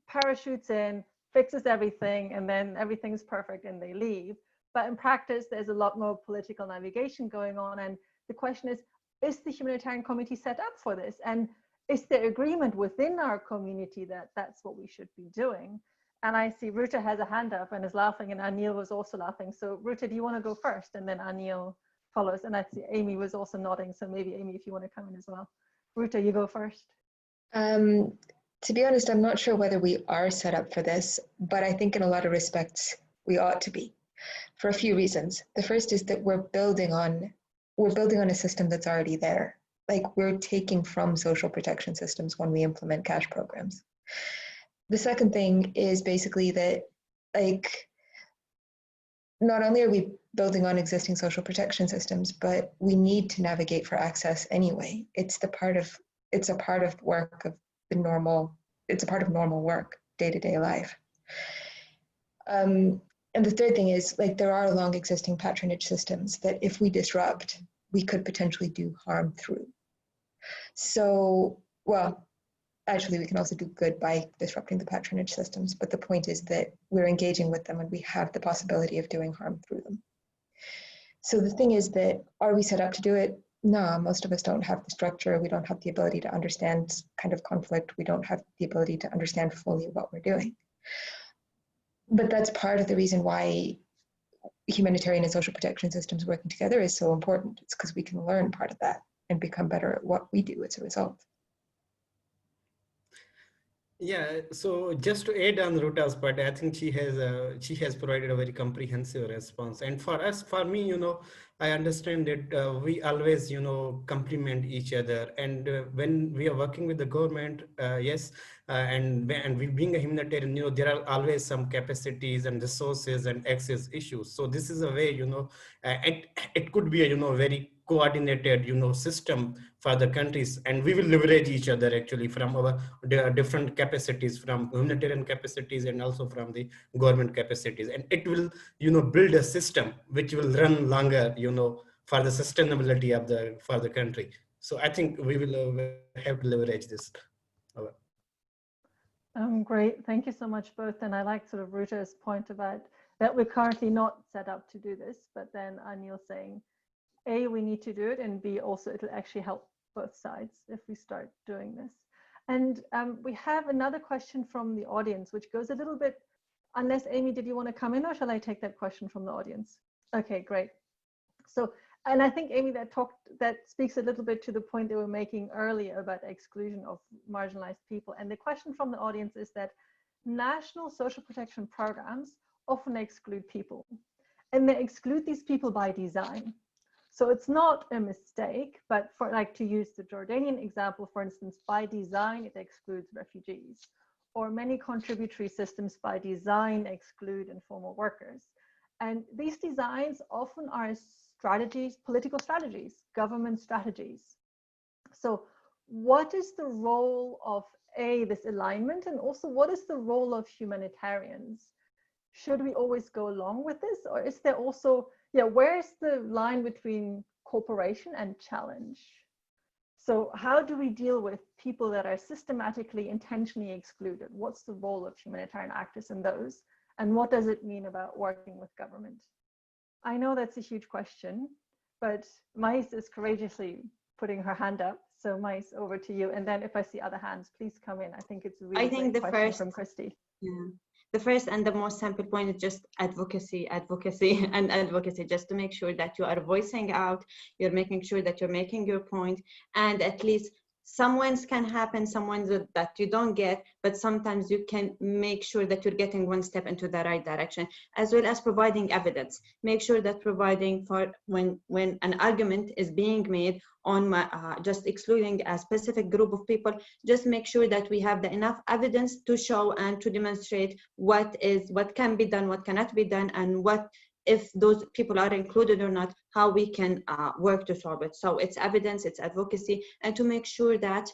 parachutes in, fixes everything, and then everything's perfect and they leave. But in practice, there's a lot more political navigation going on. And the question is the humanitarian community set up for this? And is there agreement within our community that that's what we should be doing? And I see Ruta has a hand up and is laughing, and Anil was also laughing. So Ruta, do you want to go first? And then Anil follows. And I see Amy was also nodding. So maybe Amy, if you want to come in as well. Ruta, you go first. To be honest, I'm not sure whether we are set up for this, but I think in a lot of respects we ought to be, for a few reasons. The first is that we're building on a system that's already there. Like, we're taking from social protection systems when we implement cash programs. The second thing is basically that, like, not only are we building on existing social protection systems, but we need to navigate for access anyway. It's a part of work of the normal, it's a part of normal work, day-to-day life. And the third thing is, like, there are long existing patronage systems that if we disrupt, we could potentially do harm through. So, well, actually, we can also do good by disrupting the patronage systems, but the point is that we're engaging with them and we have the possibility of doing harm through them. So the thing is that, are we set up to do it? No, most of us don't have the structure. We don't have the ability to understand kind of conflict. We don't have the ability to understand fully what we're doing. But that's part of the reason why humanitarian and social protection systems working together is so important. It's because we can learn part of that and become better at what we do as a result. Yeah, so just to add on Ruta's part, I think she has provided a very comprehensive response. And for us, for me, I understand that we always, complement each other. And when we are working with the government, yes, and we being a humanitarian, there are always some capacities and resources and access issues. So this is a way, it could be a, very coordinated, system for the countries, and we will leverage each other actually from our different capacities, from humanitarian capacities and also from the government capacities, and it will, build a system which will run longer, for the sustainability for the country. So I think we will have to leverage this. Great, thank you so much both. And I like sort of Ruta's point about that we're currently not set up to do this, but then Anil saying, A, we need to do it, and B, also it'll actually help both sides if we start doing this. And we have another question from the audience, which goes a little bit, unless Amy, did you want to come in, or shall I take that question from the audience? Okay, great. So, and I think Amy, that speaks a little bit to the point they were making earlier about exclusion of marginalized people. And the question from the audience is that national social protection programs often exclude people, and they exclude these people by design. So it's not a mistake, but for, like, to use the Jordanian example, for instance, by design, it excludes refugees, or many contributory systems by design exclude informal workers. And these designs often are strategies, political strategies, government strategies. So what is the role of this alignment, and also what is the role of humanitarians? Should we always go along with this, or is there also, where's the line between cooperation and challenge? So how do we deal with people that are systematically, intentionally excluded? What's the role of humanitarian actors in those? And what does it mean about working with government? I know that's a huge question, but Mais is courageously putting her hand up. So Mais, over to you. And then if I see other hands, please come in. I think it's a really great question from Christy. Yeah. The first and the most simple point is just advocacy, and advocacy, just to make sure that you are voicing out, you're making sure that you're making your point, and at least some wins can happen, some wins that you don't get, but sometimes you can make sure that you're getting one step into the right direction, as well as providing evidence. Make sure that providing for when an argument is being made on just excluding a specific group of people, just make sure that we have enough evidence to show and to demonstrate what can be done, what cannot be done, and what, if those people are included or not, how we can work to solve it. So it's evidence, it's advocacy, and to make sure that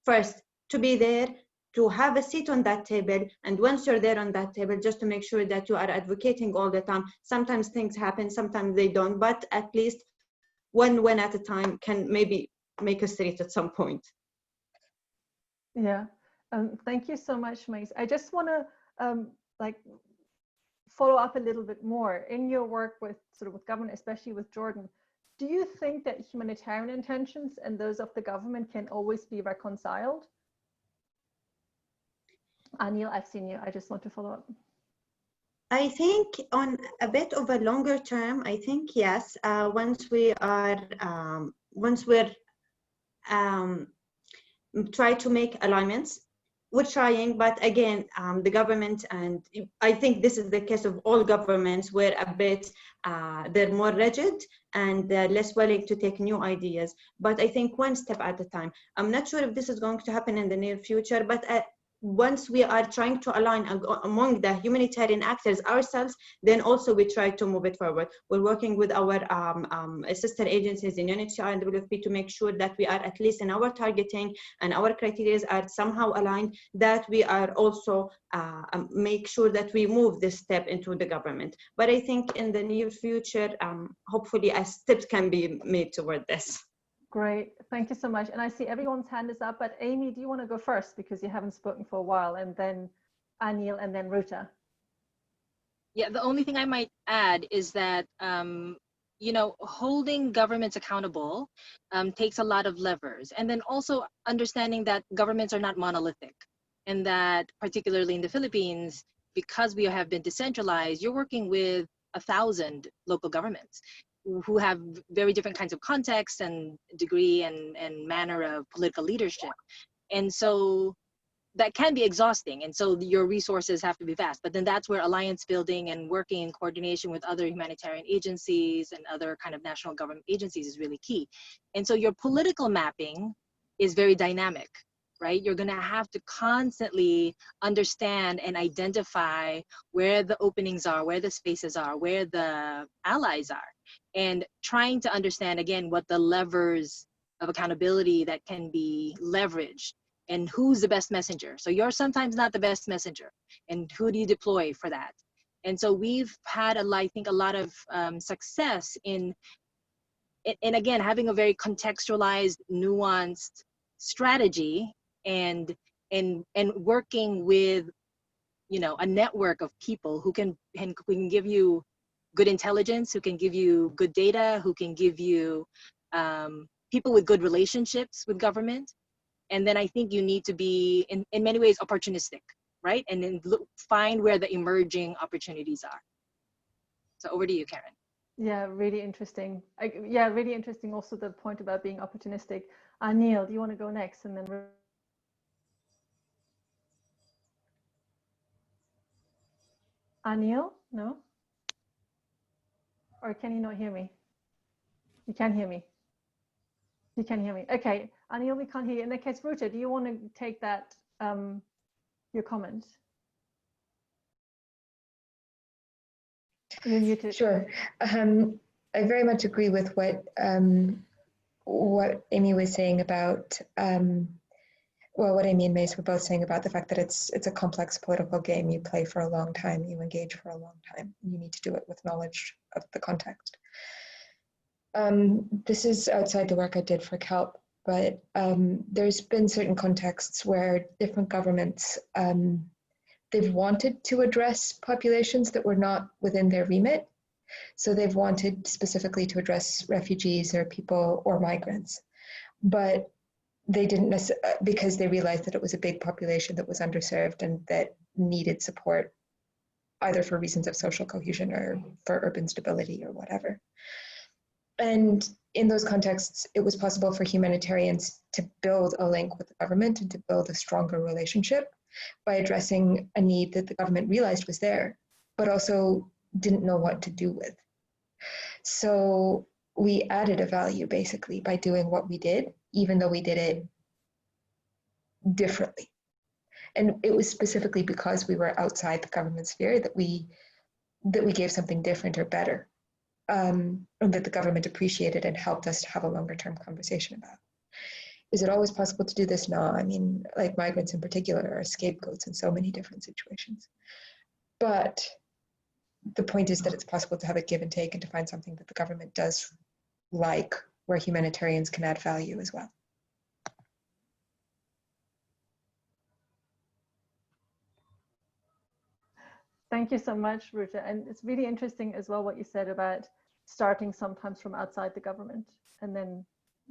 first, to be there, to have a seat on that table, and once you're there on that table, just to make sure that you are advocating all the time. Sometimes things happen, sometimes they don't, but at least one win at a time can maybe make us reach at some point. Yeah, thank you so much, Mais. I just want to follow up a little bit more in your work with government, especially with Jordan. Do you think that humanitarian intentions and those of the government can always be reconciled? Anil, I've seen you. I just want to follow up. I think on a bit of a longer term, I think yes. Once we're try to make alignments. We're trying, but again, the government, and I think this is the case of all governments, were a bit, they're more rigid and less willing to take new ideas. But I think one step at a time. I'm not sure if this is going to happen in the near future, but once we are trying to align among the humanitarian actors ourselves, then also we try to move it forward. We're working with our sister agencies in UNHCR and WFP to make sure that we are, at least in our targeting and our criteria, are somehow aligned, that we are also make sure that we move this step into the government. But I think in the near future, hopefully a step can be made toward this. Great, thank you so much. And I see everyone's hand is up, but Amy, do you want to go first, because you haven't spoken for a while, and then Anil, and then Ruta? Yeah, the only thing I might add is that, you know, holding governments accountable takes a lot of levers. And then also understanding that governments are not monolithic, and that particularly in the Philippines, because we have been decentralized, you're working with 1,000 local governments who have very different kinds of contexts and degree and manner of political leadership. And so that can be exhausting. And so your resources have to be vast. But then that's where alliance building and working in coordination with other humanitarian agencies and other kind of national government agencies is really key. And so your political mapping is very dynamic, right? You're gonna have to constantly understand and identify where the openings are, where the spaces are, where the allies are, and trying to understand, again, what the levers of accountability that can be leveraged and who's the best messenger. So you're sometimes not the best messenger, and who do you deploy for that? And so we've had, I think, a lot of success in again, having a very contextualized, nuanced strategy, and working with, you know, a network of people who can give you good intelligence, who can give you good data, who can give you people with good relationships with government. And then I think you need to be, in many ways, opportunistic, right? And then find where the emerging opportunities are. So over to you, Karen. Yeah, really interesting. Yeah, really interesting also the point about being opportunistic. Anil, do you want to go next? And then Anil, no? Or can you not hear me? You can hear me. You can hear me. Okay, Anil, we can't hear you. In that case, Ruta, do you want to take that, your comment? You're muted. Sure. I very much agree with what Amy was saying about, well, what Amy and Mace were both saying about the fact that it's a complex political game. You play for a long time, you engage for a long time. You need to do it with knowledge of the context. This is outside the work I did for CALP, but there's been certain contexts where different governments, they've wanted to address populations that were not within their remit. So they've wanted specifically to address refugees or people or migrants, but they didn't necessarily, because they realized that it was a big population that was underserved and that needed support, either for reasons of social cohesion or for urban stability or whatever. And in those contexts, it was possible for humanitarians to build a link with the government and to build a stronger relationship by addressing a need that the government realized was there, but also didn't know what to do with. So we added a value basically by doing what we did, even though we did it differently. And it was specifically because we were outside the government sphere that we gave something different or better, and that the government appreciated and helped us to have a longer term conversation about. Is it always possible to do this? No, I mean, like migrants in particular are scapegoats in so many different situations. But the point is that it's possible to have a give and take and to find something that the government does like, where humanitarians can add value as well. Thank you so much, Ruta. And it's really interesting as well what you said about starting sometimes from outside the government and then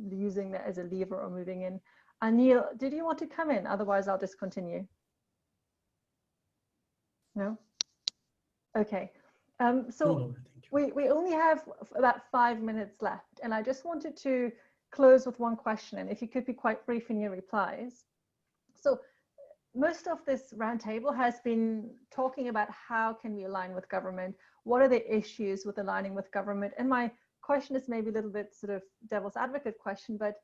using that as a lever or moving in. Anil, did you want to come in? Otherwise, I'll just continue. No? Okay. So we only have about 5 minutes left, and I just wanted to close with one question, and if you could be quite brief in your replies. So most of this roundtable has been talking about how can we align with government, what are the issues with aligning with government, and my question is maybe a little bit sort of devil's advocate question, but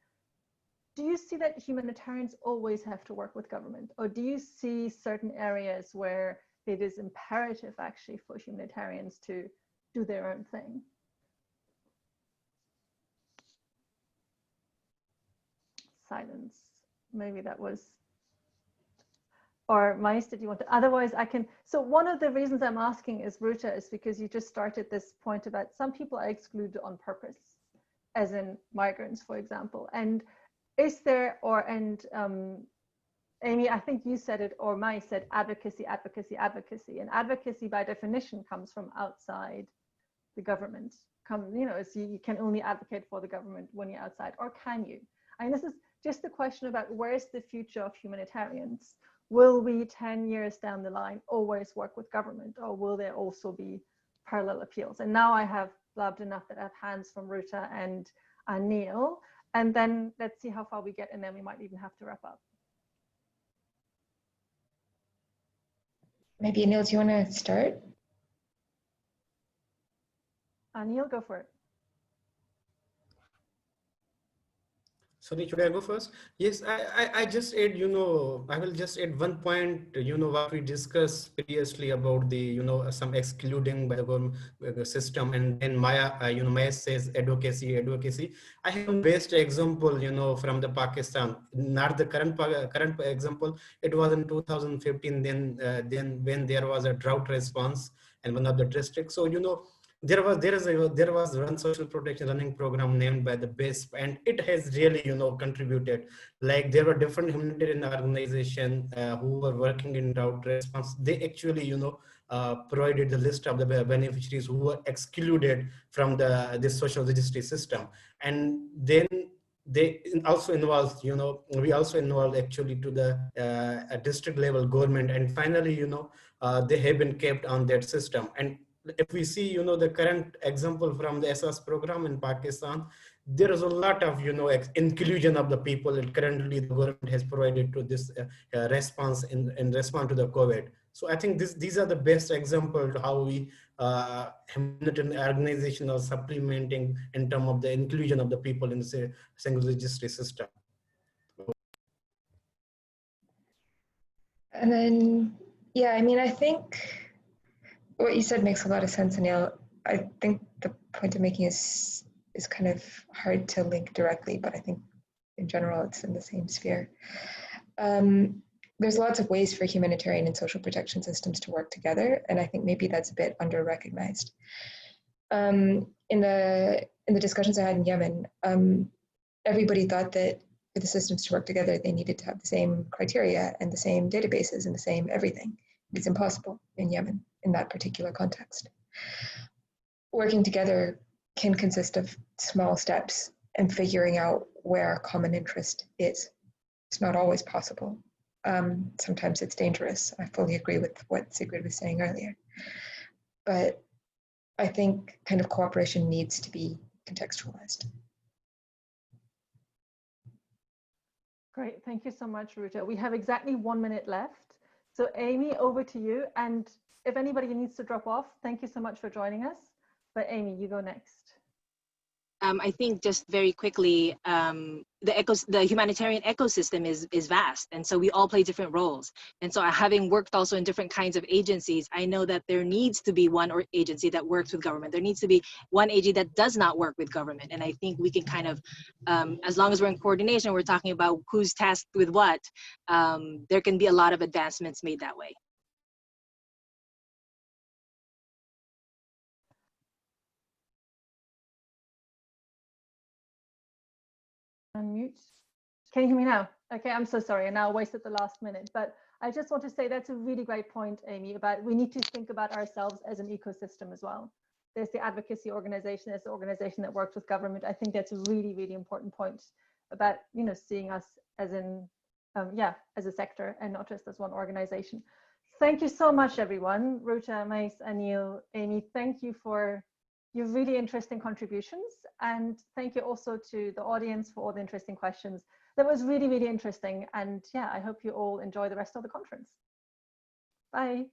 do you see that humanitarians always have to work with government, or do you see certain areas where it is imperative actually for humanitarians to do their own thing? Silence. Maybe that was, or Mais, did you want to? Otherwise I can. So one of the reasons I'm asking is, Ruta, is because you just started this point about some people are excluded on purpose, as in migrants, for example. And is there, or, and Amy, I think you said it, or Mais said advocacy, advocacy, advocacy. And advocacy by definition comes from outside the government. You know, so you can only advocate for the government when you're outside, or can you? And this is just the question about where's the future of humanitarians? Will we 10 years down the line always work with government, or will there also be parallel appeals? And now I have blabbed enough that I have hands from Ruta and Neil, and then let's see how far we get, and then we might even have to wrap up. Maybe Neil, do you want to start? Neil, go for it. Sorry, should I go first? Yes, I just add, you know, I will just add one point, you know, what we discussed previously about the, you know, some excluding by the government system, and then Maya, you know, Maya says advocacy. I have the best example, you know, from the Pakistan, not the current example. It was in 2015, then when there was a drought response in one of the districts. So, you know, there was one social protection running program named by the BISP, and it has really, you know, contributed. Like there were different humanitarian organizations who were working in drought response. They actually, you know, provided the list of the beneficiaries who were excluded from this social registry system. And then they also involved, you know, we also involved actually to the district level government, and finally, you know, they have been kept on that system. And if we see, you know, the current example from the SOS program in Pakistan, there is a lot of, you know, inclusion of the people that currently the government has provided to this response in response to the COVID. So I think these are the best examples how we humanitarian organizations are supplementing in terms of the inclusion of the people in the single registry system. And then, yeah, I mean, I think what you said makes a lot of sense, Anil. I think the point I'm making is kind of hard to link directly, but I think in general it's in the same sphere. There's lots of ways for humanitarian and social protection systems to work together, and I think maybe that's a bit under-recognized. In the discussions I had in Yemen, everybody thought that for the systems to work together, they needed to have the same criteria and the same databases and the same everything. It's impossible in Yemen in that particular context. Working together can consist of small steps and figuring out where common interest is. It's not always possible. Sometimes it's dangerous. I fully agree with what Sigrid was saying earlier. But I think kind of cooperation needs to be contextualized. Great, thank you so much, Ruta. We have exactly 1 minute left. So Amy, over to you. And if anybody needs to drop off, thank you so much for joining us. But Amy, you go next. I think just very quickly, the humanitarian ecosystem is vast, and so we all play different roles. And so having worked also in different kinds of agencies, I know that there needs to be one agency that works with government. There needs to be one agency that does not work with government. And I think we can kind of, as long as we're in coordination, we're talking about who's tasked with what, there can be a lot of advancements made that way. Unmute. Can you hear me now? Okay, I'm so sorry. I now wasted the last minute, but I just want to say that's a really great point, Amy, about we need to think about ourselves as an ecosystem as well. There's the advocacy organization, there's the organization that works with government. I think that's a really, really important point about, you know, seeing us as in, as a sector and not just as one organization. Thank you so much, everyone. Ruta, Mais, Anil, Amy, thank you for your really interesting contributions. And thank you also to the audience for all the interesting questions. That was really, really interesting. And yeah, I hope you all enjoy the rest of the conference. Bye.